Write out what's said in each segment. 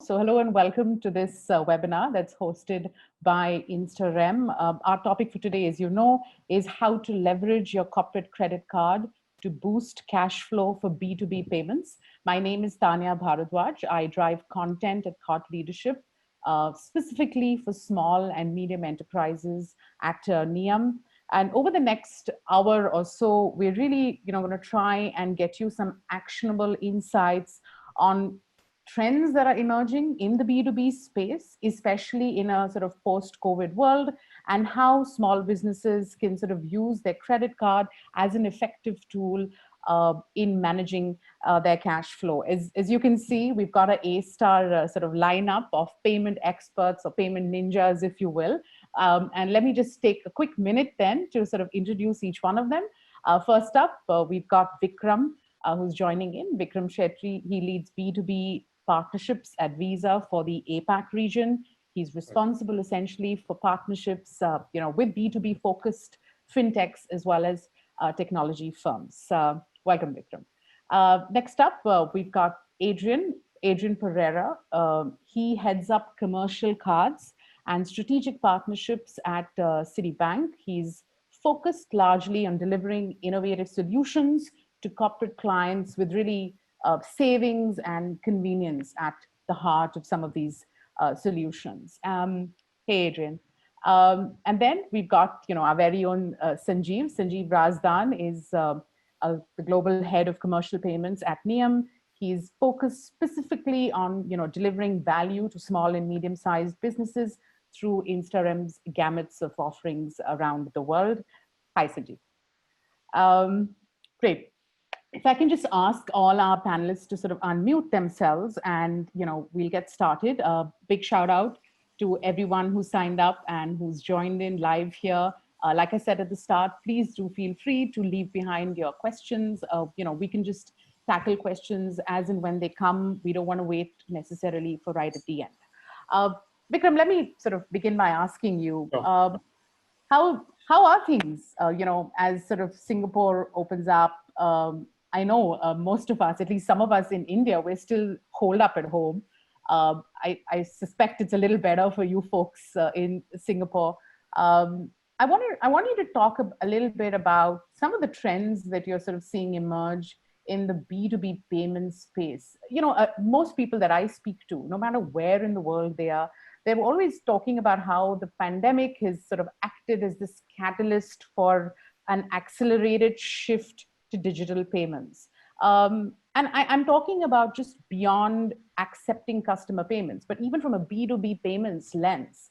So hello and welcome to this webinar that's hosted by InstaReM. Our topic for today, as you know, is how to leverage your corporate credit card to boost cash flow for B2B payments. My name is Tanya Bharadwaj. I drive content at Thought Leadership, specifically for small and medium enterprises at NIAM. And over the next hour or so, we're really going to try and get you some actionable insights on trends that are emerging in the B2B space, especially in a sort of post-COVID world, and how small businesses can sort of use their credit card as an effective tool in managing their cash flow. As you can see, we've got an A-star sort of lineup of payment experts or payment ninjas, if you will. And let me just take a quick minute then to sort of introduce each one of them. First up, we've got Vikram, who's joining in. Vikram Shetty, he leads B2B partnerships at Visa for the APAC region. He's responsible essentially for partnerships, with B2B focused fintechs as well as technology firms. Welcome, Vikram. Next up, we've got Adrian Pereira. He heads up commercial cards and strategic partnerships at Citibank. He's focused largely on delivering innovative solutions to corporate clients with really savings and convenience at the heart of some of these solutions. Hey, Adrian. And then we've got, our very own Sanjeev. Sanjeev Razdan is the global head of commercial payments at NIAM. He's focused specifically on, delivering value to small and medium-sized businesses through InstaReM's gamuts of offerings around the world. Hi, Sanjeev. Great. If I can just ask all our panelists to sort of unmute themselves and, we'll get started. A big shout out to everyone who signed up and who's joined in live here. Like I said at the start, please do feel free to leave behind your questions. We can just tackle questions as and when they come. We don't want to wait necessarily for right at the end. Vikram, let me sort of begin by asking you, how are things, as sort of Singapore opens up? I know most of us, at least some of us in India, we're still holed up at home. I suspect it's a little better for you folks in Singapore. I want you to talk a little bit about some of the trends that you're sort of seeing emerge in the B2B payment space. Most people that I speak to, no matter where in the world they are, they're always talking about how the pandemic has sort of acted as this catalyst for an accelerated shift to digital payments. And I'm talking about just beyond accepting customer payments, but even from a B2B payments lens,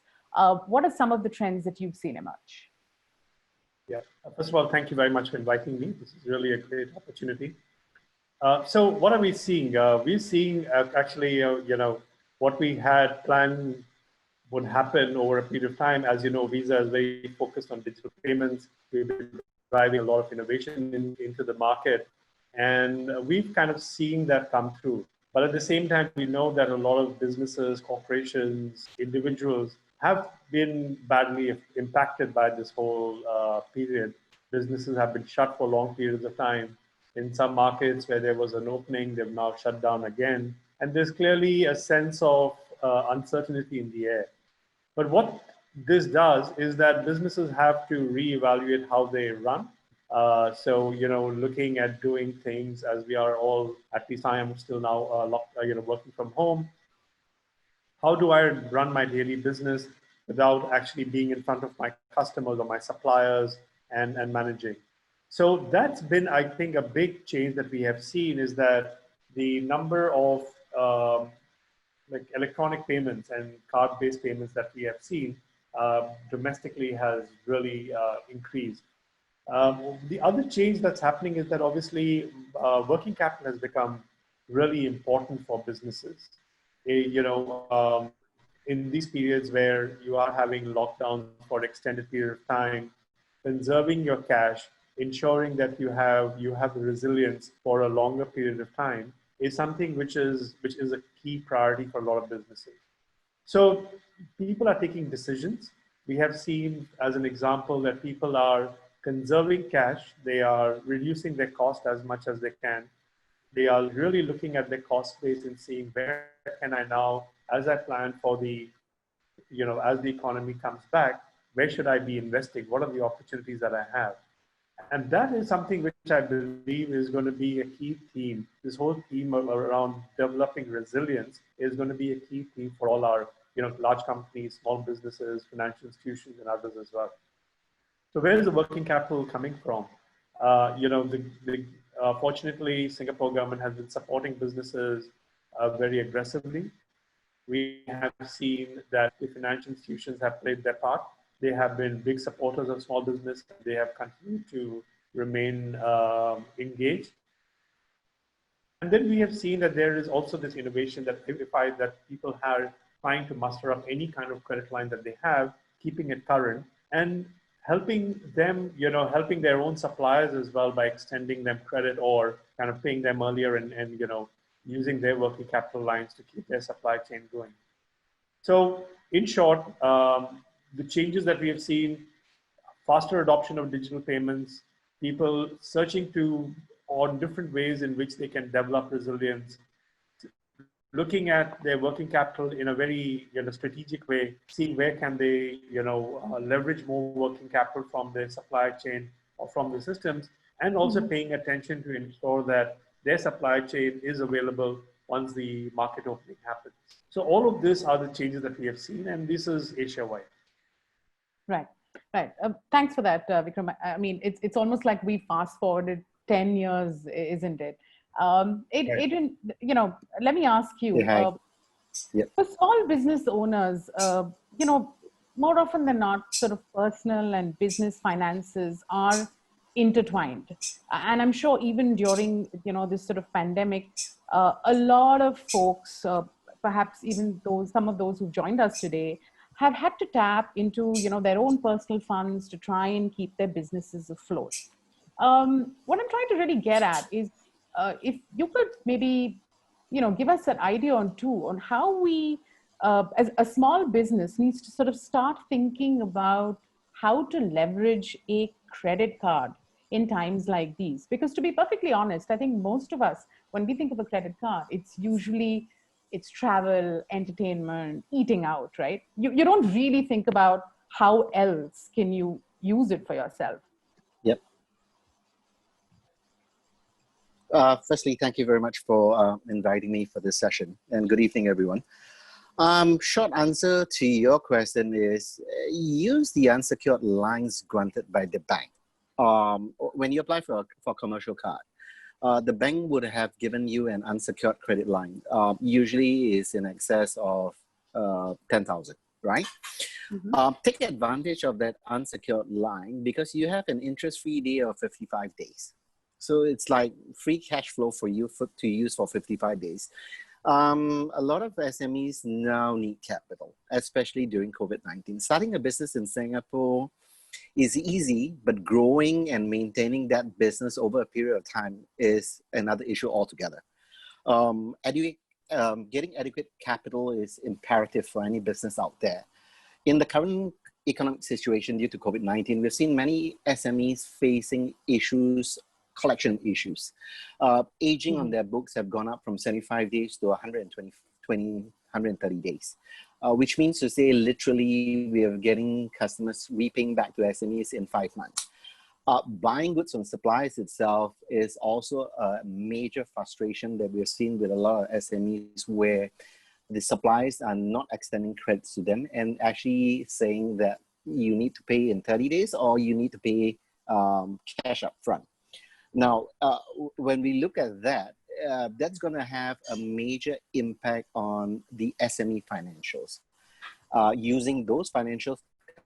what are some of the trends that you've seen emerge? Yeah, first of all, thank you very much for inviting me. This is really a great opportunity. So what are we seeing? We're seeing actually, what we had planned would happen over a period of time. As you know, Visa is very focused on digital payments. We've been driving a lot of innovation into the market, and we've kind of seen that come through. But at the same time, we know that a lot of businesses, corporations, individuals have been badly impacted by this whole period. Businesses have been shut for long periods of time. In some markets where there was an opening, they've now shut down again. And there's clearly a sense of uncertainty in the air. But what this does is that businesses have to reevaluate how they run. So, looking at doing things as we are all, at least I am still now working from home. How do I run my daily business without actually being in front of my customers or my suppliers and managing? So that's been, I think, a big change that we have seen is that the number of electronic payments and card-based payments that we have seen domestically has really increased. The other change that's happening is that obviously working capital has become really important for businesses. In these periods where you are having lockdowns for an extended period of time, conserving your cash, ensuring that you have the resilience for a longer period of time is something which is a key priority for a lot of businesses. So people are taking decisions. We have seen, as an example, that people are conserving cash. They are reducing their cost as much as they can. They are really looking at their cost base and seeing where can I now as I plan for the, as the economy comes back, where should I be investing? What are the opportunities that I have? And that is something which I believe is going to be a key theme. This whole theme around developing resilience is going to be a key theme for all our, large companies, small businesses, financial institutions, and others as well. So where is the working capital coming from? Fortunately, Singapore government has been supporting businesses very aggressively. We have seen that the financial institutions have played their part. They have been big supporters of small business. They have continued to remain engaged. And then we have seen that there is also this innovation that people are trying to muster up any kind of credit line that they have, keeping it current, and helping them, helping their own suppliers as well by extending them credit or kind of paying them earlier and using their working capital lines to keep their supply chain going. So in short, the changes that we have seen, faster adoption of digital payments, people searching on different ways in which they can develop resilience, looking at their working capital in a very strategic way, seeing where can they leverage more working capital from their supply chain or from the systems, and also paying attention to ensure that their supply chain is available once the market opening happens. So all of this are the changes that we have seen, and this is Asia-wide. Right, right. Thanks for that, Vikram. I mean, it's almost like we fast forwarded 10 years, isn't it? Right. Adrian, let me ask you, Yep. for small business owners, more often than not, sort of personal and business finances are intertwined. And I'm sure even during, this sort of pandemic, a lot of folks, perhaps even some of those who've joined us today, have had to tap into, their own personal funds to try and keep their businesses afloat. What I'm trying to really get at is, if you could maybe, give us an idea on how we, as a small business, needs to sort of start thinking about how to leverage a credit card in times like these. Because to be perfectly honest, I think most of us, when we think of a credit card, it's travel, entertainment, eating out, right? You don't really think about how else can you use it for yourself. Yep. Firstly, thank you very much for inviting me for this session, and good evening, everyone. Short answer to your question is use the unsecured lines granted by the bank. When you apply for a commercial card, the bank would have given you an unsecured credit line. Usually is in excess of 10,000, right? Take advantage of that unsecured line because you have an interest-free day of 55 days. So it's like free cash flow for you to use for 55 days. A lot of SMEs now need capital, especially during COVID-19. Starting a business in Singapore is easy, but growing and maintaining that business over a period of time is another issue altogether. Getting adequate capital is imperative for any business out there. In the current economic situation due to COVID-19, we've seen many SMEs facing collection issues. Aging on their books have gone up from 75 days to 130 days, which means to say literally we are getting customers repaying back to SMEs in 5 months. Buying goods from suppliers itself is also a major frustration that we've seen with a lot of SMEs where the suppliers are not extending credits to them and actually saying that you need to pay in 30 days or you need to pay cash up front. Now, when we look at that, that's going to have a major impact on the SME financials. Using those financials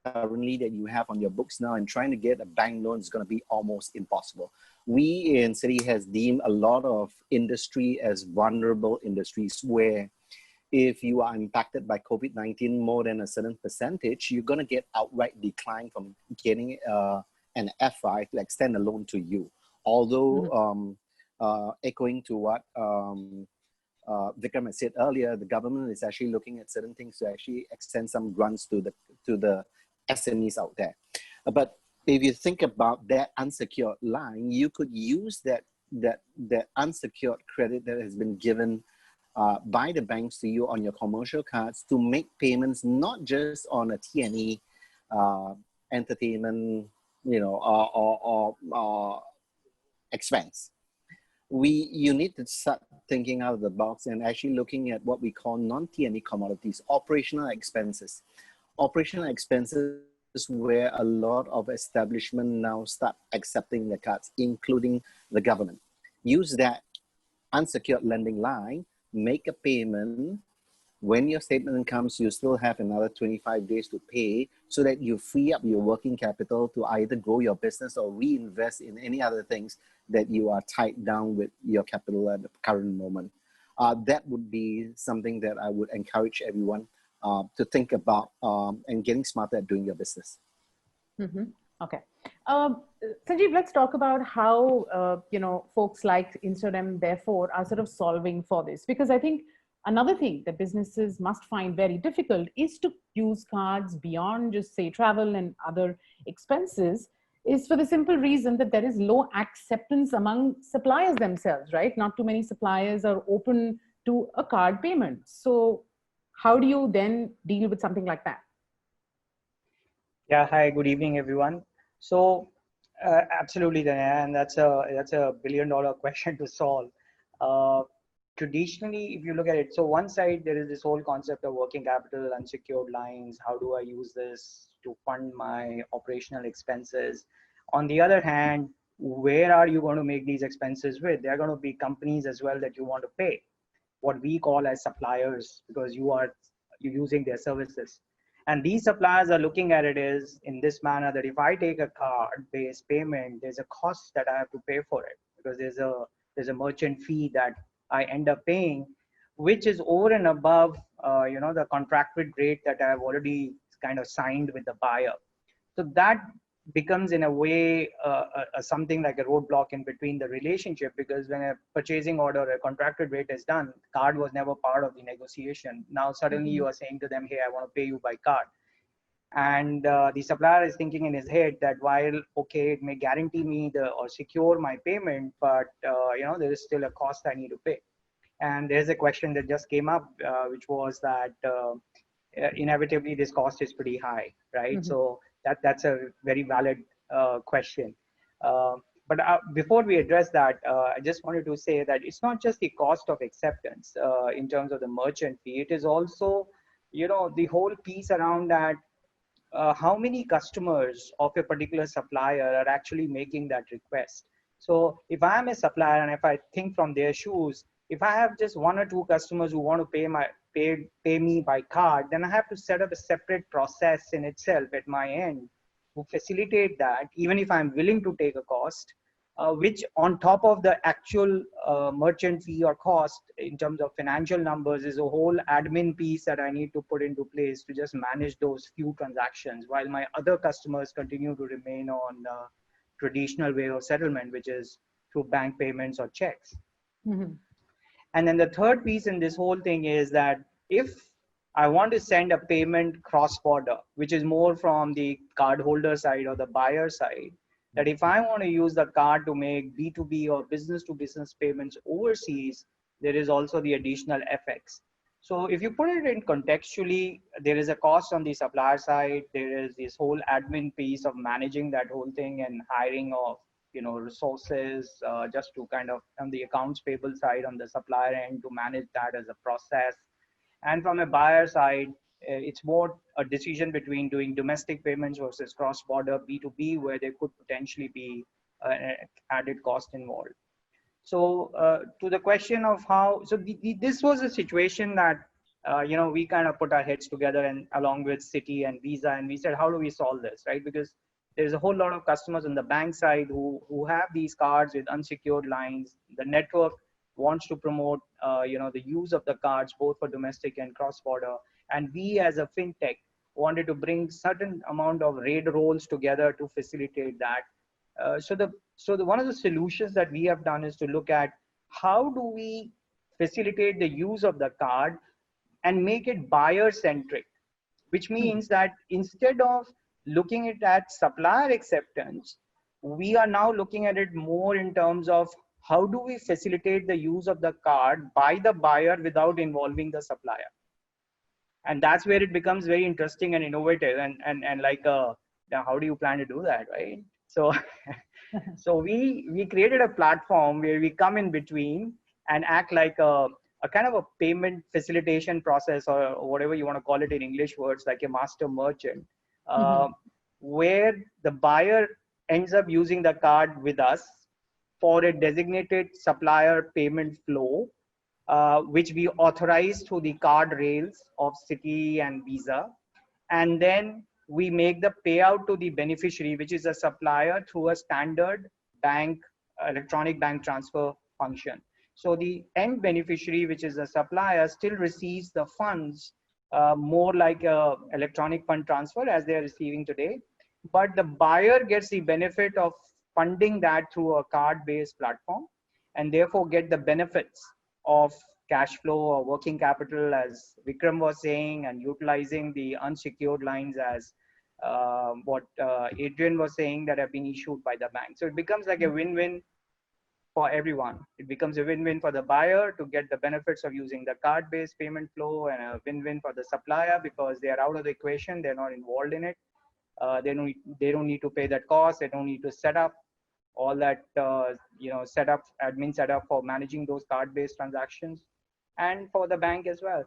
currently that you have on your books now and trying to get a bank loan is going to be almost impossible. We in Citi has deemed a lot of industry as vulnerable industries where if you are impacted by COVID-19 more than a certain percentage, you're going to get outright decline from getting an FI to extend a loan to you. Although, echoing to what Vikram had said earlier, the government is actually looking at certain things to actually extend some grants to the SMEs out there. But if you think about that unsecured line, you could use that unsecured credit that has been given by the banks to you on your commercial cards to make payments not just on a T&E, entertainment, or expense. You need to start thinking out of the box and actually looking at what we call non-T&E commodities, operational expenses. Operational expenses is where a lot of establishments now start accepting the cards, including the government. Use that unsecured lending line, make a payment. When your statement comes, you still have another 25 days to pay so that you free up your working capital to either grow your business or reinvest in any other things that you are tied down with your capital at the current moment. That would be something that I would encourage everyone to think about and getting smarter at doing your business. Mm-hmm. Okay. Sanjeev, let's talk about how, folks like InstaReM, therefore, are sort of solving for this. Because I think another thing that businesses must find very difficult is to use cards beyond just, say, travel and other expenses, is for the simple reason that there is low acceptance among suppliers themselves, right? Not too many suppliers are open to a card payment. So how do you then deal with something like that? Yeah, hi, good evening, everyone. So absolutely, Danya, and that's a billion-dollar question to solve. Traditionally, if you look at it, so one side, there is this whole concept of working capital, unsecured lines. How do I use this to fund my operational expenses? On the other hand, where are you going to make these expenses with? There are going to be companies as well that you want to pay, what we call as suppliers, because you're using their services. And these suppliers are looking at it is in this manner that if I take a card-based payment, there's a cost that I have to pay for it because there's a merchant fee that I end up paying, which is over and above, the contracted rate that I've already kind of signed with the buyer. So that becomes in a way something like a roadblock in between the relationship, because when a purchasing order, a contracted rate is done, card was never part of the negotiation. Now suddenly you are saying to them, hey, I want to pay you by card. And the supplier is thinking in his head that while, okay, it may guarantee me or secure my payment, but there is still a cost I need to pay. And there's a question that just came up, which was that inevitably this cost is pretty high, right? Mm-hmm. So that's a very valid question. But before we address that, I just wanted to say that it's not just the cost of acceptance in terms of the merchant fee. It is also, the whole piece around that. How many customers of a particular supplier are actually making that request? So if I'm a supplier and if I think from their shoes, if I have just one or two customers who want to pay me by card, then I have to set up a separate process in itself at my end to facilitate that, even if I'm willing to take a cost, which on top of the actual merchant fee or cost in terms of financial numbers is a whole admin piece that I need to put into place to just manage those few transactions while my other customers continue to remain on traditional way of settlement, which is through bank payments or checks. Mm-hmm. And then the third piece in this whole thing is that if I want to send a payment cross-border, which is more from the cardholder side or the buyer side, that if I want to use the card to make B2B or business-to-business payments overseas, there is also the additional FX. So if you put it in contextually, there is a cost on the supplier side. There is this whole admin piece of managing that whole thing and hiring of resources just to kind of on the accounts payable side on the supplier end to manage that as a process. And from a buyer side, it's more a decision between doing domestic payments versus cross-border B2B, where there could potentially be added cost involved. So to the question of how, so this was a situation that, we kind of put our heads together and along with Citi and Visa, and we said, how do we solve this, right? Because there's a whole lot of customers on the bank side who have these cards with unsecured lines. The network wants to promote, the use of the cards, both for domestic and cross-border. And we as a fintech wanted to bring certain amount of RAID roles together to facilitate that. So one of the solutions that we have done is to look at how do we facilitate the use of the card and make it buyer-centric, which means that instead of looking at supplier acceptance, we are now looking at it more in terms of how do we facilitate the use of the card by the buyer without involving the supplier? And that's where it becomes very interesting and innovative, and like now how do you plan to do that, right? So so we created a platform where we come in between and act like a kind of a payment facilitation process, or whatever you want to call it in English words, like a master merchant, where the buyer ends up using the card with us for a designated supplier payment flow, which we authorize through the card rails of Citi and Visa. And then we make the payout to the beneficiary, which is a supplier, through a standard bank, electronic bank transfer function. So the end beneficiary, which is the supplier, still receives the funds more like a electronic fund transfer as they are receiving today. But the buyer gets the benefit of funding that through a card-based platform, and therefore get the benefits of cash flow or working capital, as Vikram was saying, and utilizing the unsecured lines, as what Adrian was saying, that have been issued by the bank. So it becomes like a win-win for everyone. It becomes a win-win for the buyer to get the benefits of using the card-based payment flow, and a win-win for the supplier because they are out of the equation, they're not involved in it. They don't need to pay that cost. They don't need to set up all that admin setup for managing those card-based transactions, and for the bank as well.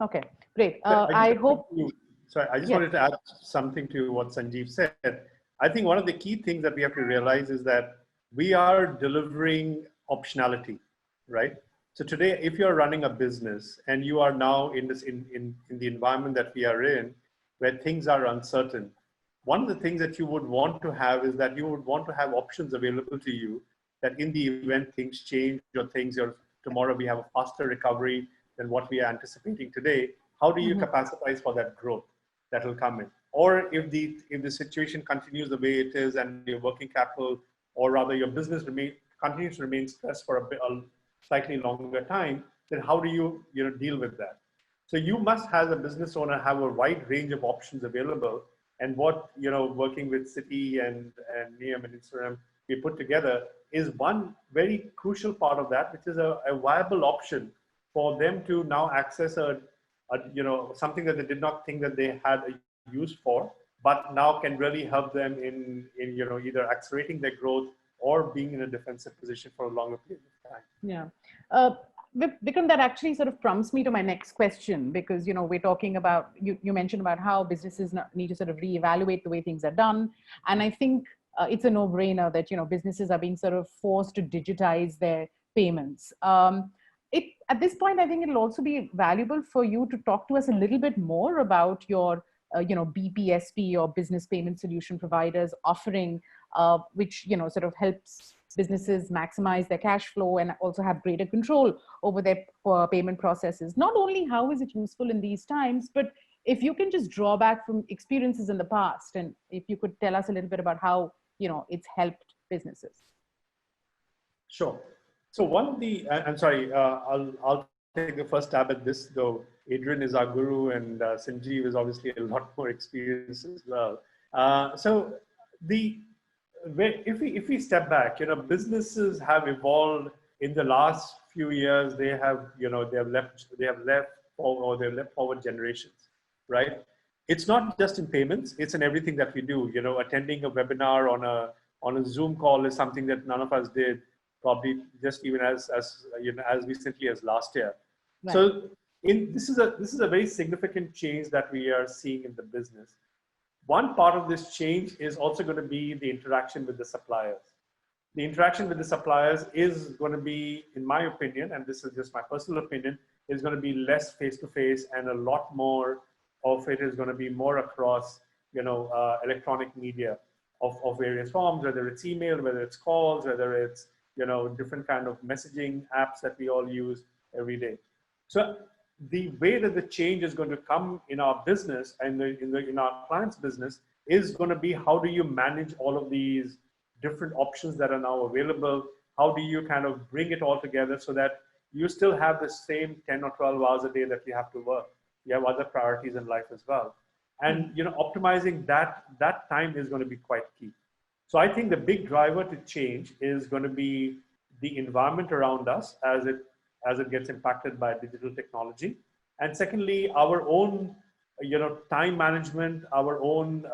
Okay, great. I hope. Sorry, I just wanted to add something to what Sanjeev said. I think one of the key things that we have to realize is that we are delivering optionality, right? So today, if you're running a business and you are now in the environment that we are in, where things are uncertain, one of the things that you would want to have is that you would want to have options available to you, that in the event things change or tomorrow we have a faster recovery than what we are anticipating today, how do you capacitize for that growth that will come in? Or if the situation continues the way it is and your working capital, or rather your business continues to remain stressed for a slightly longer time, then how do you deal with that? So you must, as a business owner, have a wide range of options available. And what working with Citi and NIAM and InstaReM we put together is one very crucial part of that, which is a viable option for them to now access something that they did not think that they had a use for, but now can really help them in either accelerating their growth or being in a defensive position for a longer period of time. Yeah. Vikram, that actually sort of prompts me to my next question, because we're talking about, you mentioned about how businesses need to sort of reevaluate the way things are done, and I think it's a no-brainer that businesses are being sort of forced to digitize their payments. At this point, I think it'll also be valuable for you to talk to us a little bit more about your BPSP or business payment solution providers offering, which sort of helps businesses maximize their cash flow and also have greater control over their payment processes. Not only how is it useful in these times, but if you can just draw back from experiences in the past, and if you could tell us a little bit about how it's helped businesses. Sure. So one of the, I'm sorry, I'll take the first stab at this, though Adrian is our guru and Sanjeev is obviously a lot more experienced as well. So if we step back, businesses have evolved in the last few years. They have left forward generations, right? It's not just in payments; it's in everything that we do. Attending a webinar on a Zoom call is something that none of us did, probably just even as recently as last year. Right. So this is a very significant change that we are seeing in the business. One part of this change is also going to be the interaction with the suppliers. The interaction with the suppliers is going to be, in my opinion, and this is just my personal opinion, is going to be less face-to-face, and a lot more of it is going to be more across, electronic media of various forms, whether it's email, whether it's calls, whether it's, different kind of messaging apps that we all use every day. So the way that the change is going to come in our business and in our client's business is going to be, how do you manage all of these different options that are now available? How do you kind of bring it all together so that you still have the same 10 or 12 hours a day that you have to work? You have other priorities in life as well. And optimizing that time is going to be quite key. So I think the big driver to change is going to be the environment around us as it gets impacted by digital technology. And secondly, our own time management, our own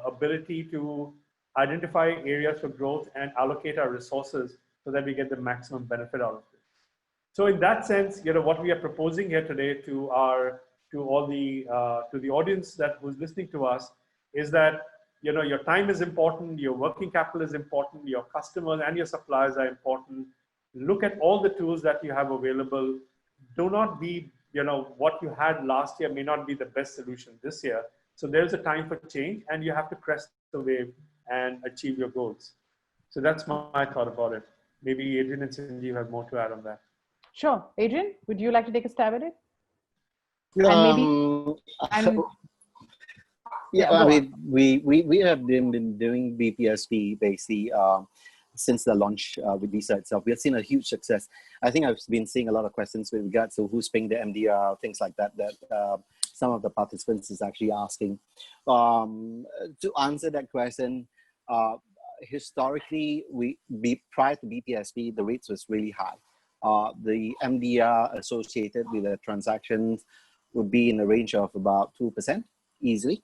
ability to identify areas for growth and allocate our resources so that we get the maximum benefit out of it. So in that sense, what we are proposing here today to the audience that was listening to us is that your time is important, your working capital is important, your customers and your suppliers are important. Look at all the tools that you have available. Do not be, what you had last year may not be the best solution this year. So there's a time for change, and you have to crest the wave and achieve your goals. So that's my thought about it. Maybe Adrian and Sanjeev have more to add on that. Sure. Adrian, would you like to take a stab at it? And maybe, yeah, I mean, we have been doing BPSP basically since the launch with Visa itself. We have seen a huge success. I think I've been seeing a lot of questions with regards to who's paying the MDR, things like that, some of the participants is actually asking. To answer that question, historically, prior to BPSP, the rates was really high. The MDR associated with the transactions would be in the range of about 2% easily.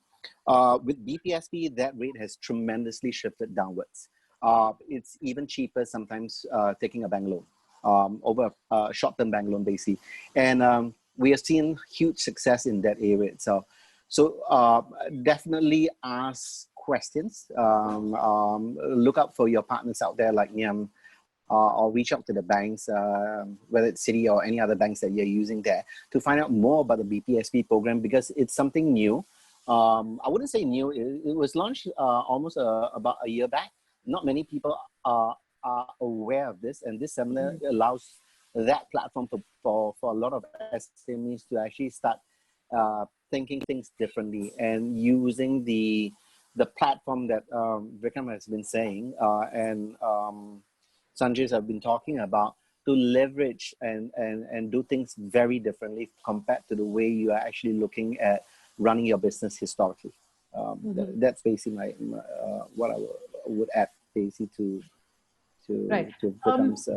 With BPSP, that rate has tremendously shifted downwards. It's even cheaper sometimes taking a bank loan, over a short-term bank loan basically. And we have seen huge success in that area itself. So definitely ask questions. Look out for your partners out there like Niam, or reach out to the banks, whether it's Citi or any other banks that you're using there, to find out more about the BPSP program, because it's something new. I wouldn't say new. It was launched almost about a year back. Not many people are aware of this, and this seminar allows that platform for a lot of SMEs to actually start thinking things differently and using the platform that Vikram has been saying and Sanjay have been talking about, to leverage and do things very differently compared to the way you are actually looking at running your business historically. That's basically what I would add basically to Vikram's.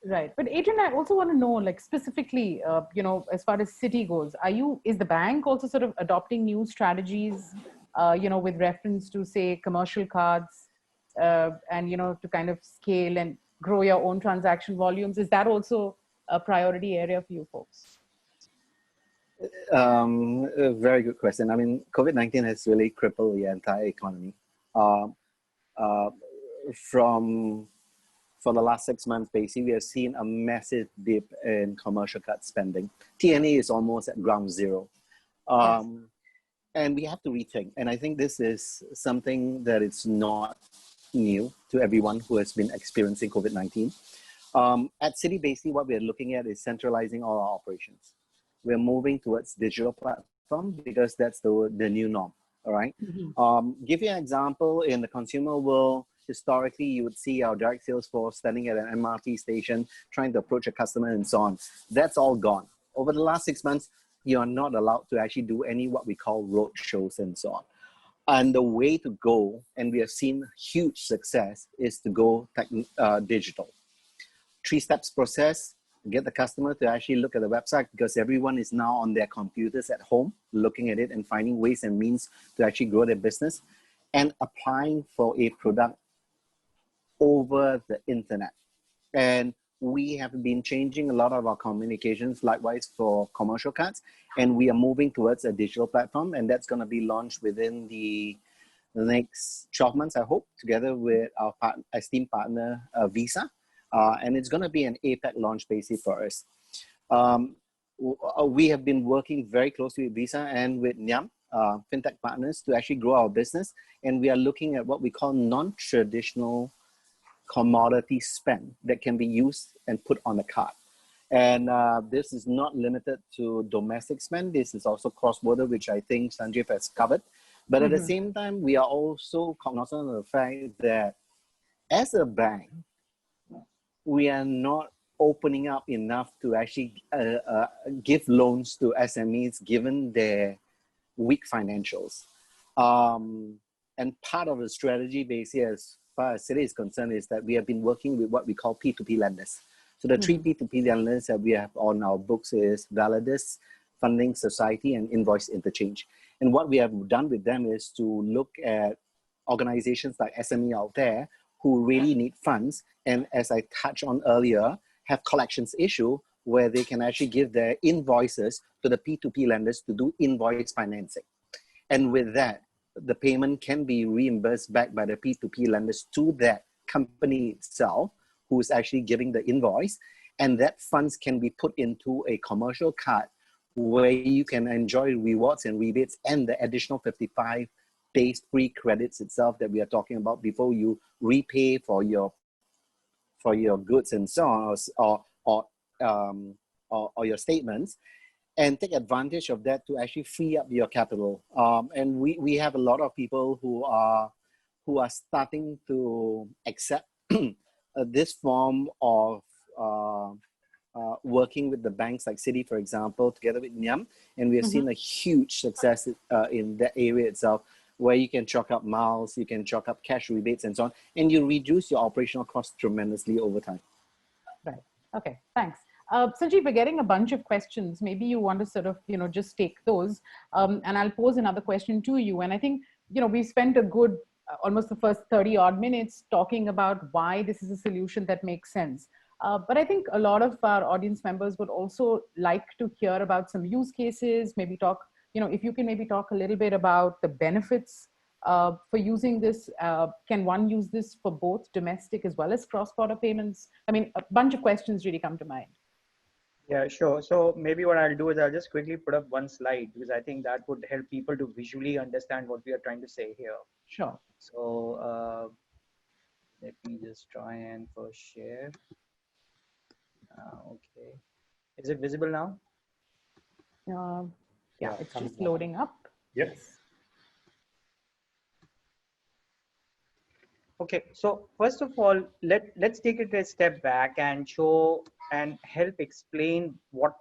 Right. But Adrian, I also want to know, like, specifically, as far as Citi goes, is the bank also sort of adopting new strategies, with reference to, say, commercial cards, and, to kind of scale and grow your own transaction volumes? Is that also a priority area for you folks? A very good question. I mean, COVID-19 has really crippled the entire economy. For the last 6 months, basically, we have seen a massive dip in commercial card spending. TNA is almost at ground zero. Yes. And we have to rethink. And I think this is something that is not new to everyone who has been experiencing COVID-19. At Citi, basically, what we're looking at is centralizing all our operations. We're moving towards digital platform because that's the new norm, all right? Give you an example, in the consumer world, historically, you would see our direct sales force standing at an MRT station, trying to approach a customer and so on. That's all gone. Over the last 6 months, you are not allowed to actually do any what we call road shows and so on. And the way to go, and we have seen huge success, is to go digital. 3 steps process: get the customer to actually look at the website, because everyone is now on their computers at home, looking at it and finding ways and means to actually grow their business, and applying for a product over the internet. And we have been changing a lot of our communications, likewise for commercial cards, and we are moving towards a digital platform, and that's going to be launched within the next 12 months, I hope, together with our esteemed partner, Visa. And it's going to be an APAC launch basically for us. We have been working very closely with Visa and with Niam, fintech partners, to actually grow our business. And we are looking at what we call non-traditional commodity spend that can be used and put on a card. And this is not limited to domestic spend. This is also cross-border, which I think Sanjeev has covered. But at the same time, we are also cognizant of the fact that as a bank, we are not opening up enough to actually give loans to SMEs given their weak financials. And part of the strategy base here, as far as Citi is concerned, is that we have been working with what we call P2P lenders. So the three P2P lenders that we have on our books is Validus, Funding Society, and Invoice Interchange. And what we have done with them is to look at organizations like SME out there who really need funds, and as I touched on earlier, have collections issue where they can actually give their invoices to the P2P lenders to do invoice financing. And with that, the payment can be reimbursed back by the P2P lenders to that company itself, who is actually giving the invoice, and that funds can be put into a commercial card where you can enjoy rewards and rebates and the additional 55 days free credits itself that we are talking about before you repay for your goods and so on, or your statements, and take advantage of that to actually free up your capital. And we have a lot of people who are starting to accept this form of working with the banks like Citi, for example, together with Nyam, and we have seen a huge success in that area itself, where you can chalk up miles, you can chalk up cash rebates and so on, and you reduce your operational costs tremendously over time. Right. Okay. Thanks. Sanjeev, we're getting a bunch of questions. Maybe you want to sort of, just take those, and I'll pose another question to you. And I think, we spent a good, almost the first 30 odd minutes talking about why this is a solution that makes sense. But I think a lot of our audience members would also like to hear about some use cases, maybe talk, if you can maybe talk a little bit about the benefits for using this. Can one use this for both domestic as well as cross-border payments? I mean, a bunch of questions really come to mind. Yeah, sure. So maybe what I'll do is I'll just quickly put up one slide, because I think that would help people to visually understand what we are trying to say here. Sure. So let me just try and first share. Okay. Is it visible now? Yeah, it's just loading up. Yes. Okay, so first of all, let's take it a step back and show and help explain what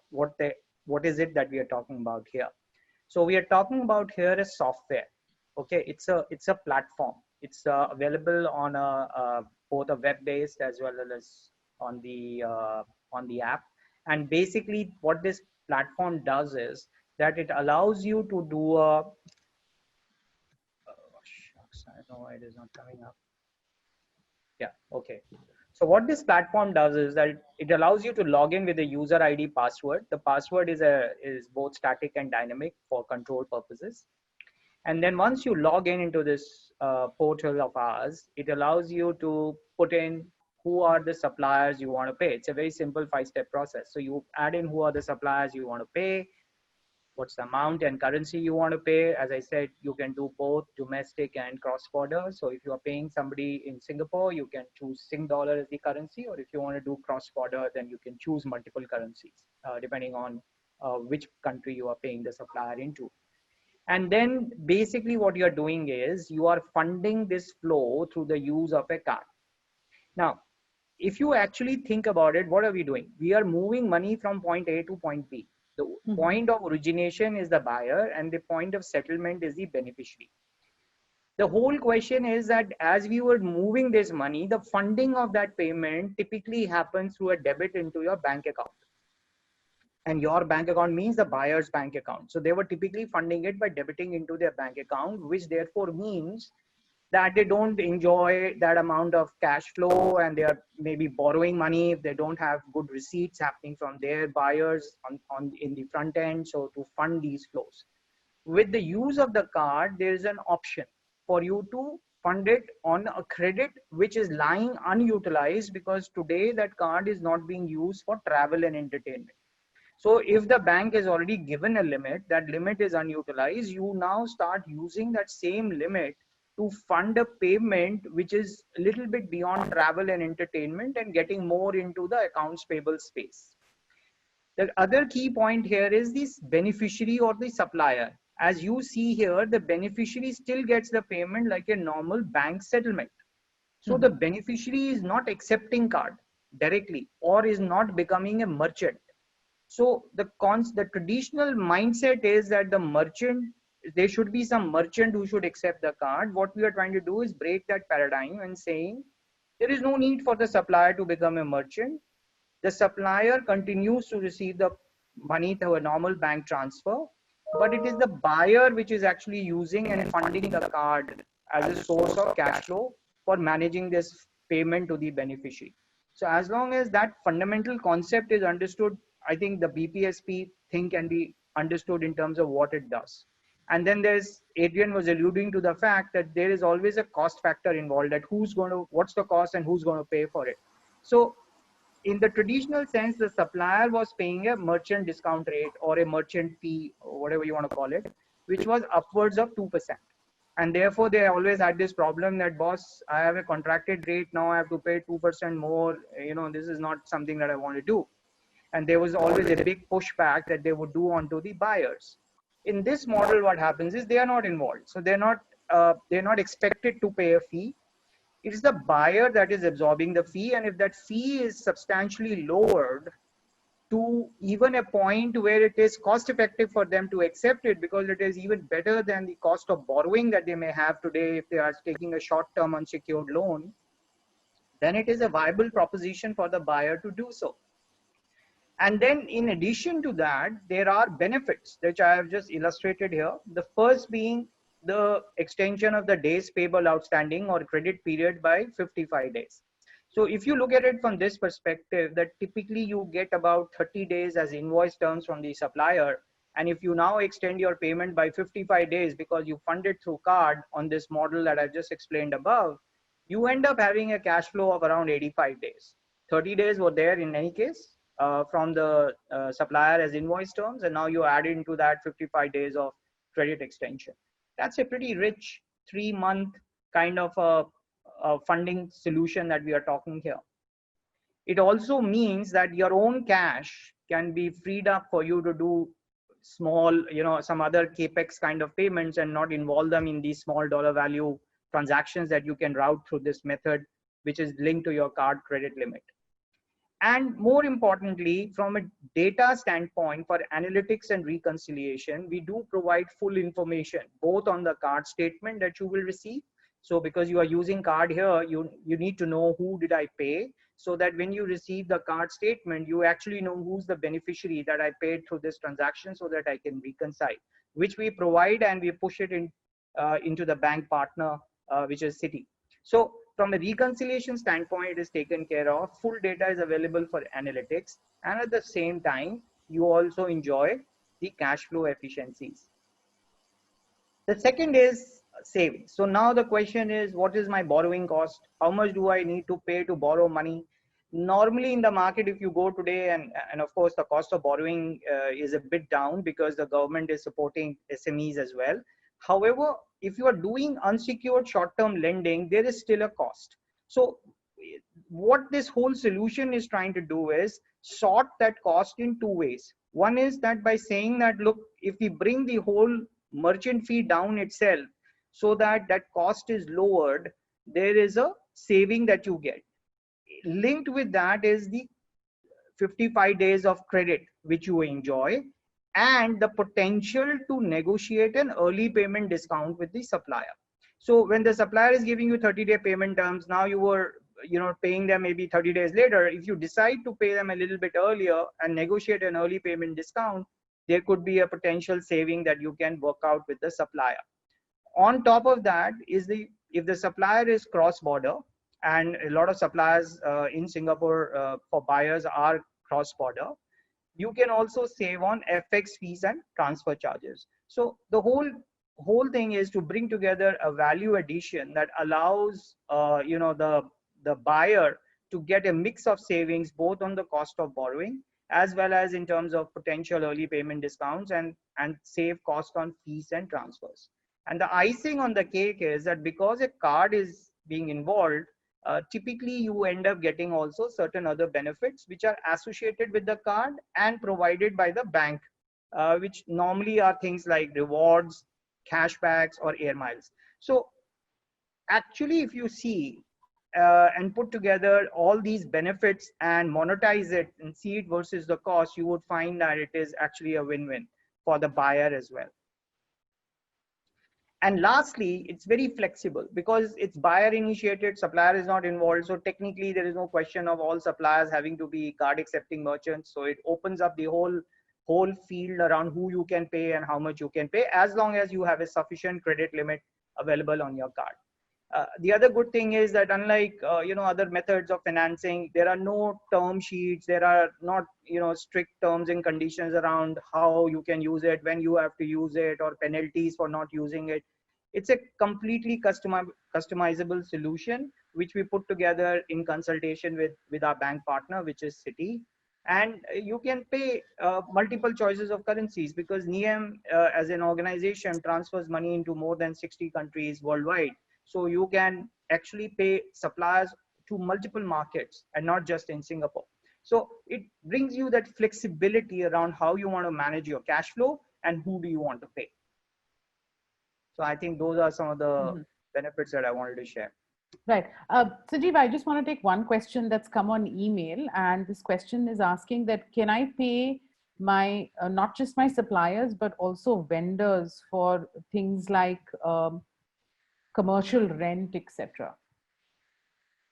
is it that we are talking about here. So we are talking about here a software. Okay, it's a platform. It's available on both a web-based as well as on the app. And basically, what this platform does is that it allows you to do a. Oh, shucks, I know it is not coming up. Yeah, okay. So what this platform does is that it allows you to log in with a user ID password. The password is both static and dynamic for control purposes. And then once you log into this portal of ours, it allows you to put in who are the suppliers you want to pay. It's a very simple 5-step process. So you add in who are the suppliers you want to pay, what's the amount and currency you want to pay. As I said, you can do both domestic and cross-border. So if you are paying somebody in Singapore, you can choose Sing dollar as the currency, or if you want to do cross-border, then you can choose multiple currencies, depending on which country you are paying the supplier into. And then basically what you're doing is you are funding this flow through the use of a card. Now, if you actually think about it, what are we doing? We are moving money from point A to point B. The point of origination is the buyer and the point of settlement is the beneficiary. The whole question is that as we were moving this money, the funding of that payment typically happens through a debit into your bank account. And your bank account means the buyer's bank account. So they were typically funding it by debiting into their bank account, which therefore means that they don't enjoy that amount of cash flow, and they are maybe borrowing money if they don't have good receipts happening from their buyers in the front end. So to fund these flows, with the use of the card, there is an option for you to fund it on a credit which is lying unutilized, because today that card is not being used for travel and entertainment. So if the bank has already given a limit, that limit is unutilized, you now start using that same limit to fund a payment which is a little bit beyond travel and entertainment and getting more into the accounts payable space. The other key point here is this beneficiary or the supplier. As you see here, the beneficiary still gets the payment like a normal bank settlement. So the beneficiary is not accepting card directly or is not becoming a merchant. So the traditional mindset is that the merchant there should be some merchant who should accept the card. What we are trying to do is break that paradigm and saying there is no need for the supplier to become a merchant. The supplier continues to receive the money through a normal bank transfer, but it is the buyer which is actually using and funding the card as a source of cash flow for managing this payment to the beneficiary. So as long as that fundamental concept is understood, I think the BPSP thing can be understood in terms of what it does. And then there's, Adrian was alluding to the fact that there is always a cost factor involved, that what's the cost and who's going to pay for it. So in the traditional sense, the supplier was paying a merchant discount rate or a merchant fee, or whatever you want to call it, which was upwards of 2%. And therefore, they always had this problem that, boss, I have a contracted rate, now I have to pay 2% more. You know, this is not something that I want to do. And there was always a big pushback that they would do onto the buyers. In this model, what happens is they are not involved. So they're not expected to pay a fee. It is the buyer that is absorbing the fee, and if that fee is substantially lowered to even a point where it is cost effective for them to accept it, because it is even better than the cost of borrowing that they may have today if they are taking a short-term unsecured loan, then it is a viable proposition for the buyer to do so. And then in addition to that, there are benefits which I have just illustrated here. The first being the extension of the days payable outstanding or credit period by 55 days. So if you look at it from this perspective, that typically you get about 30 days as invoice terms from the supplier. And if you now extend your payment by 55 days because you fund it through card on this model that I've just explained above, you end up having a cash flow of around 85 days. 30 days were there in any case from the supplier as invoice terms, and now you add into that 55 days of credit extension. That's a pretty rich 3-month kind of a funding solution that we are talking here. It also means that your own cash can be freed up for you to do small, some other capex kind of payments and not involve them in these small dollar value transactions that you can route through this method, which is linked to your card credit limit. And more importantly, from a data standpoint for analytics and reconciliation, we do provide full information, both on the card statement that you will receive. So because you are using card here, you need to know who did I pay, so that when you receive the card statement, you actually know who's the beneficiary that I paid through this transaction, so that I can reconcile, which we provide and we push it in into the bank partner, which is Citi. So from a reconciliation standpoint, it is taken care of. Full data is available for analytics. And at the same time, you also enjoy the cash flow efficiencies. The second is savings. So now the question is, what is my borrowing cost? How much do I need to pay to borrow money? Normally in the market, if you go today, and of course the cost of borrowing is a bit down because the government is supporting SMEs as well. However, if you are doing unsecured short-term lending, there is still a cost. So what this whole solution is trying to do is sort that cost in 2 ways. One is that by saying that, look, if we bring the whole merchant fee down itself so that that cost is lowered, there is a saving that you get. Linked with that is the 55 days of credit which you enjoy, and the potential to negotiate an early payment discount with the supplier. So when the supplier is giving you 30-day payment terms, now you were paying them maybe 30 days later. If you decide to pay them a little bit earlier and negotiate an early payment discount, there could be a potential saving that you can work out with the supplier. On top of that is if the supplier is cross-border, and a lot of suppliers in Singapore for buyers are cross-border, you can also save on FX fees and transfer charges. So the whole thing is to bring together a value addition that allows the buyer to get a mix of savings, both on the cost of borrowing as well as in terms of potential early payment discounts, and save cost on fees and transfers. And the icing on the cake is that because a card is being involved, typically you end up getting also certain other benefits which are associated with the card and provided by the bank, which normally are things like rewards, cashbacks, or air miles. So actually, if you see and put together all these benefits and monetize it and see it versus the cost, you would find that it is actually a win-win for the buyer as well. And lastly, it's very flexible because it's buyer initiated, supplier is not involved. So technically there is no question of all suppliers having to be card accepting merchants. So it opens up the whole field around who you can pay and how much you can pay, as long as you have a sufficient credit limit available on your card. The other good thing is that unlike other methods of financing, there are no term sheets, there are not strict terms and conditions around how you can use it, when you have to use it, or penalties for not using it. It's a completely customizable solution which we put together in consultation with our bank partner, which is Citi. And you can pay multiple choices of currencies because NIEM as an organization transfers money into more than 60 countries worldwide. So you can actually pay suppliers to multiple markets and not just in Singapore. So it brings you that flexibility around how you want to manage your cash flow and who do you want to pay. So I think those are some of the benefits that I wanted to share. Right. Sanjeev, I just want to take one question that's come on email. And this question is asking that, can I pay my, not just my suppliers, but also vendors for things like commercial rent, etc.?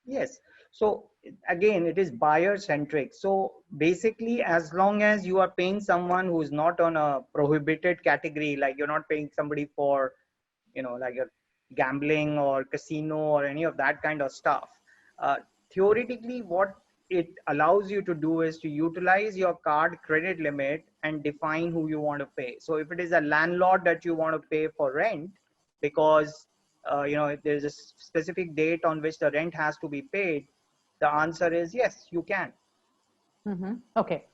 Yes. So again, it is buyer centric. So basically, as long as you are paying someone who's not on a prohibited category, like you're not paying somebody for, like a gambling or casino or any of that kind of stuff. Theoretically, what it allows you to do is to utilize your card credit limit and define who you want to pay. So if it is a landlord that you want to pay for rent, because if there's a specific date on which the rent has to be paid, the answer is yes, you can. Okay.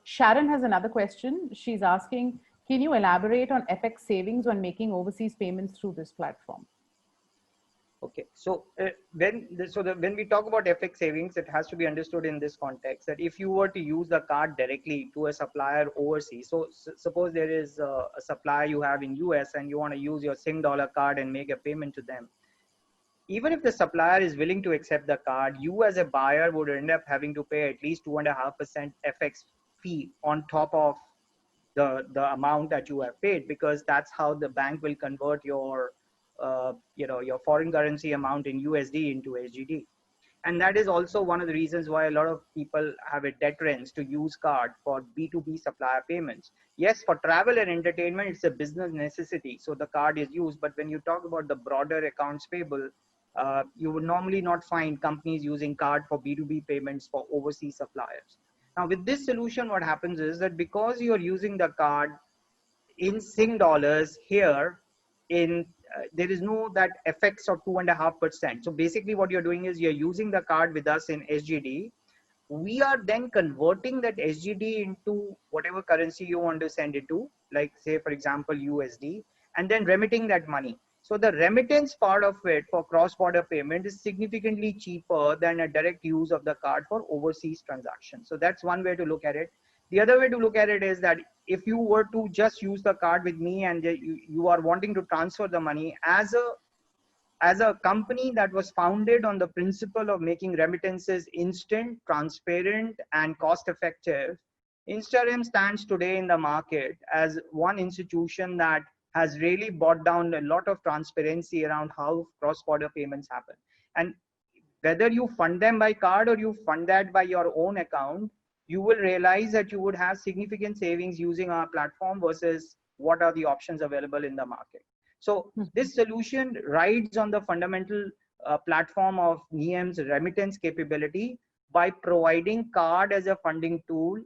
Sharon has another question. She's asking, can you elaborate on FX savings when making overseas payments through this platform? Okay, so when we talk about FX savings, it has to be understood in this context that if you were to use the card directly to a supplier overseas, so suppose there is a supplier you have in US and you want to use your Sing dollar card and make a payment to them. Even if the supplier is willing to accept the card, you as a buyer would end up having to pay at least 2.5% FX fee on top of the amount that you have paid, because that's how the bank will convert your your foreign currency amount in USD into SGD. And that is also one of the reasons why a lot of people have a deterrence to use card for B2B supplier payments. Yes, for travel and entertainment, it's a business necessity, so the card is used. But when you talk about the broader accounts payable, you would normally not find companies using card for B2B payments for overseas suppliers. Now, with this solution, what happens is that because you're using the card in Sing dollars here, there is no that FX of 2.5%. So basically what you're doing is you're using the card with us in SGD. We are then converting that SGD into whatever currency you want to send it to, like say, for example, USD, and then remitting that money. So the remittance part of it for cross-border payment is significantly cheaper than a direct use of the card for overseas transactions. So that's one way to look at it. The other way to look at it is that if you were to just use the card with me and you are wanting to transfer the money as a company that was founded on the principle of making remittances instant, transparent, and cost-effective, InstaReM stands today in the market as one institution that has really brought down a lot of transparency around how cross-border payments happen. And whether you fund them by card or you fund that by your own account, you will realize that you would have significant savings using our platform versus what are the options available in the market. So this solution rides on the fundamental platform of NIEM's remittance capability by providing card as a funding tool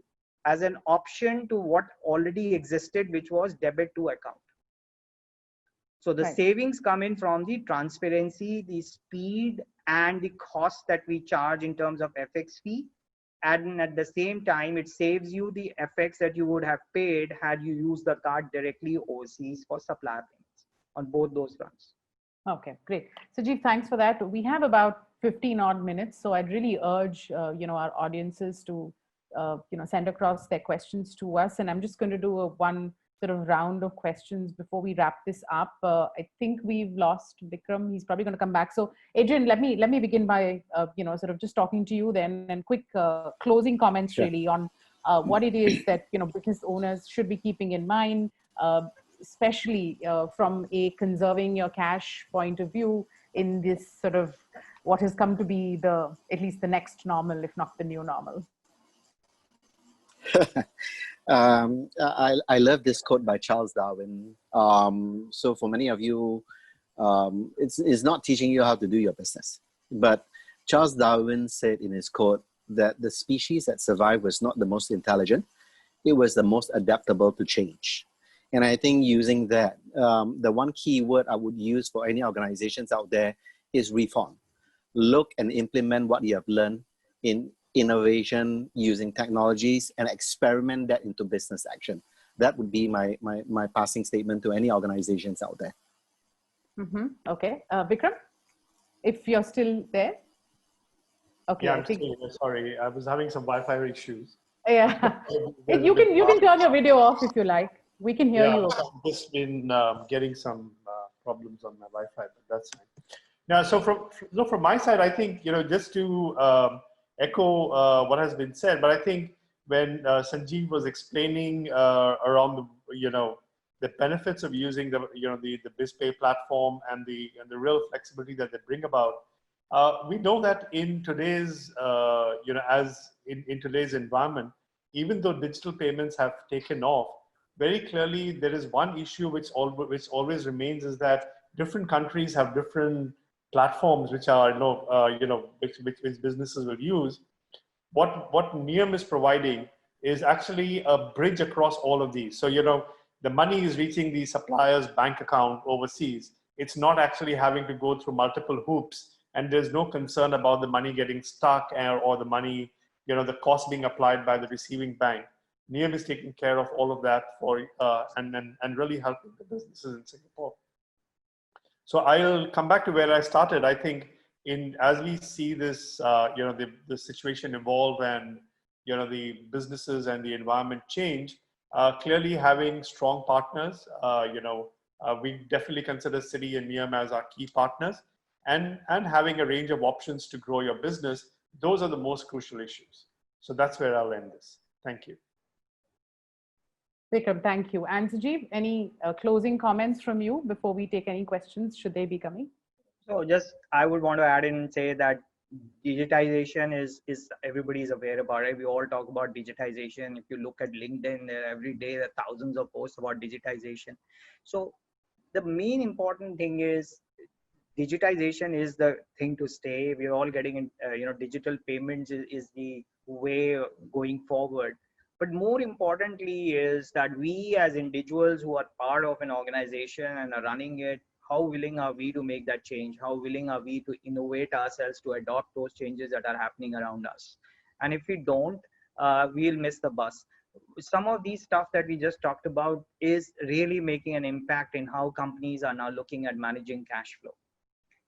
as an option to what already existed, which was debit to account. So the savings come in from the transparency, the speed, and the cost that we charge in terms of FX fee. And at the same time, it saves you the FX that you would have paid had you used the card directly overseas for supplier payments on both those fronts. Okay, great. Sanjeev, thanks for that. We have about 15 odd minutes, so I'd really urge our audiences to send across their questions to us, and I'm just going to do one sort of round of questions before we wrap this up. I think we've lost Vikram. He's probably going to come back. So Adrian, let me begin by sort of just talking to you then, and quick closing comments really on what it is that business owners should be keeping in mind. especially from a conserving your cash point of view in this sort of what has come to be at least the next normal, if not the new normal? I love this quote by Charles Darwin. So for many of you, it's not teaching you how to do your business. But Charles Darwin said in his quote that the species that survived was not the most intelligent, it was the most adaptable to change. And I think using that, the one key word I would use for any organizations out there is reform. Look and implement what you have learned in innovation using technologies and experiment that into business action. That would be my passing statement to any organizations out there. Okay. Vikram, if you're still there. Okay. Yeah, I'm still here. Sorry, I was having some Wi-Fi issues. Yeah. You can turn your video off if you like. We can hear you. I've just been getting some problems on my Wi-Fi, but that's fine. Now, so from my side, I think, just to echo what has been said, but I think when Sanjeev was explaining around the benefits of using the BizPay platform and the real flexibility that they bring about, we know that in today's as in today's environment, even though digital payments have taken off, very clearly there is one issue which always remains, is that different countries have different platforms which are which businesses will use. What NIAM is providing is actually a bridge across all of these. So the money is reaching the supplier's bank account overseas. It's not actually having to go through multiple hoops, and there's no concern about the money getting stuck or the money, the cost being applied by the receiving bank. NIAM is taking care of all of that for and really helping the businesses in Singapore. So I'll come back to where I started. I think as we see this, the situation evolve and the businesses and the environment change, clearly having strong partners, we definitely consider Citi and NIAM as our key partners, and having a range of options to grow your business. Those are the most crucial issues. So that's where I'll end this. Thank you. Vikram, thank you. And Sanjeev, any closing comments from you before we take any questions, should they be coming? So I would want to add in and say that digitization is everybody's aware about it. We all talk about digitization. If you look at LinkedIn, every day there are thousands of posts about digitization. So the main important thing is digitization is the thing to stay. We're all getting in, digital payments is the way going forward. But more importantly is that we as individuals who are part of an organization and are running it, how willing are we to make that change? How willing are we to innovate ourselves to adopt those changes that are happening around us? And if we don't, we'll miss the bus. Some of these stuff that we just talked about is really making an impact in how companies are now looking at managing cash flow.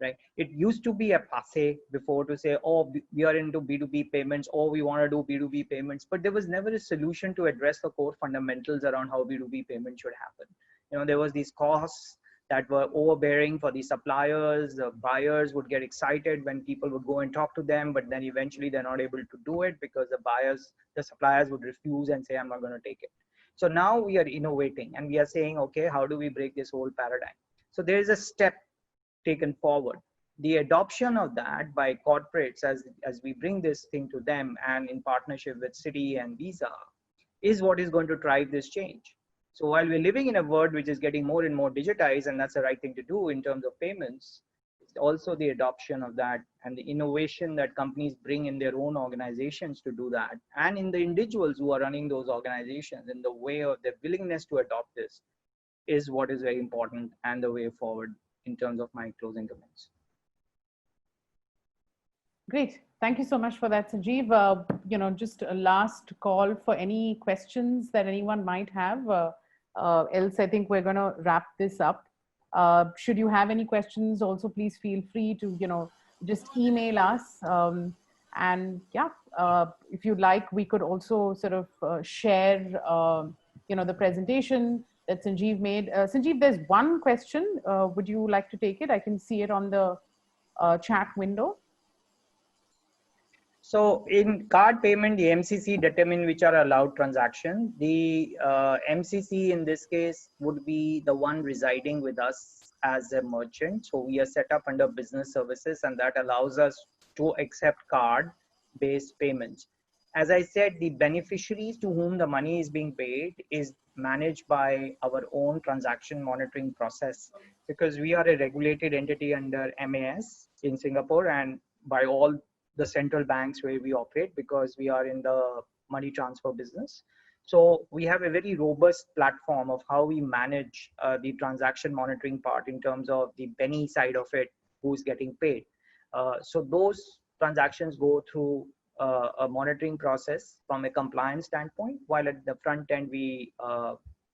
Right? It used to be a passe before to say, oh, we are into B2B payments, or we want to do B2B payments, but there was never a solution to address the core fundamentals around how B2B payments should happen. There was these costs that were overbearing for the suppliers. The buyers would get excited when people would go and talk to them, but then eventually they're not able to do it because the suppliers would refuse and say, I'm not going to take it. So now we are innovating and we are saying, okay, how do we break this whole paradigm? So there is a step taken forward. The adoption of that by corporates as we bring this thing to them and in partnership with Citi and Visa is what is going to drive this change. So while we're living in a world which is getting more and more digitized, and that's the right thing to do in terms of payments, it's also the adoption of that and the innovation that companies bring in their own organizations to do that, and in the individuals who are running those organizations, in the way of their willingness to adopt this is what is very important and the way forward in terms of my closing comments. Great. Thank you so much for that, Sanjeev. Just a last call for any questions that anyone might have. Else, I think we're going to wrap this up. Should you have any questions, also please feel free to, just email us. And yeah, if you'd like, we could also sort of share, the presentation that Sanjeev made. Sanjeev, there's one question. Would you like to take it? I can see it on the chat window. So in card payment, the MCC determine which are allowed transactions. The MCC in this case would be the one residing with us as a merchant. So we are set up under business services, and that allows us to accept card-based payments. As I said, the beneficiaries to whom the money is being paid is managed by our own transaction monitoring process, because we are a regulated entity under MAS in Singapore and by all the central banks where we operate, because we are in the money transfer business. So we have a very robust platform of how we manage the transaction monitoring part in terms of the Benny side of it, who's getting paid. So those transactions go through a monitoring process from a compliance standpoint, while at the front end we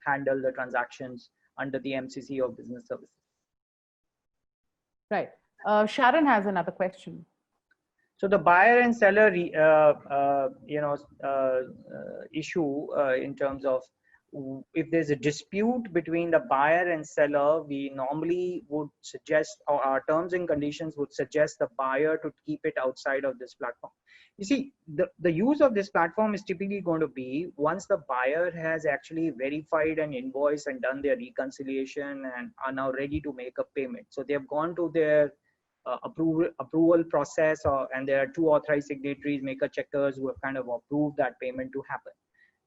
handle the transactions under the MCC of business services. Right. Sharon has another question. So the buyer and seller, issue in terms of if there's a dispute between the buyer and seller, we normally would suggest, or our terms and conditions would suggest the buyer to keep it outside of this platform. You see, the use of this platform is typically going to be once the buyer has actually verified an invoice and done their reconciliation and are now ready to make a payment. So they have gone to their approval process, and there are two authorized signatories, maker checkers, who have kind of approved that payment to happen.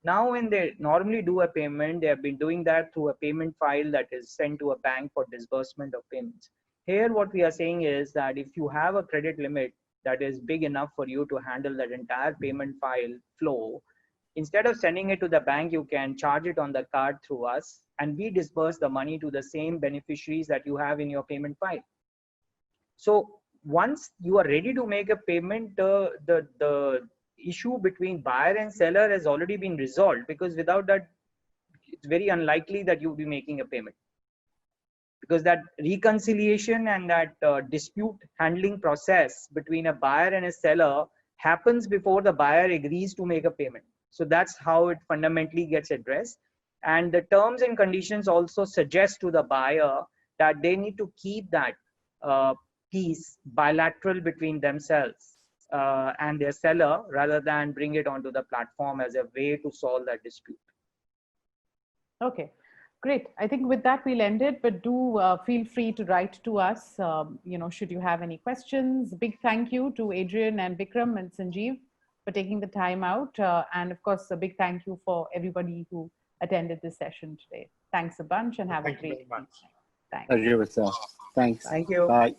Now, when they normally do a payment, they have been doing that through a payment file that is sent to a bank for disbursement of payments. Here, what we are saying is that if you have a credit limit that is big enough for you to handle that entire payment file flow, instead of sending it to the bank, you can charge it on the card through us, and we disburse the money to the same beneficiaries that you have in your payment file. So once you are ready to make a payment, the issue between buyer and seller has already been resolved, because without that, it's very unlikely that you'll be making a payment, because that reconciliation and that dispute handling process between a buyer and a seller happens before the buyer agrees to make a payment. So that's how it fundamentally gets addressed. And the terms and conditions also suggest to the buyer that they need to keep that piece bilateral between themselves and their seller, rather than bring it onto the platform as a way to solve that dispute. Okay, great. I think with that we'll end it, but do feel free to write to us, should you have any questions. Big thank you to Adrian and Vikram and Sanjeev for taking the time out. And of course, a big thank you for everybody who attended this session today. Thanks a bunch and have a great evening. Thanks. Thanks. Thank you. Bye.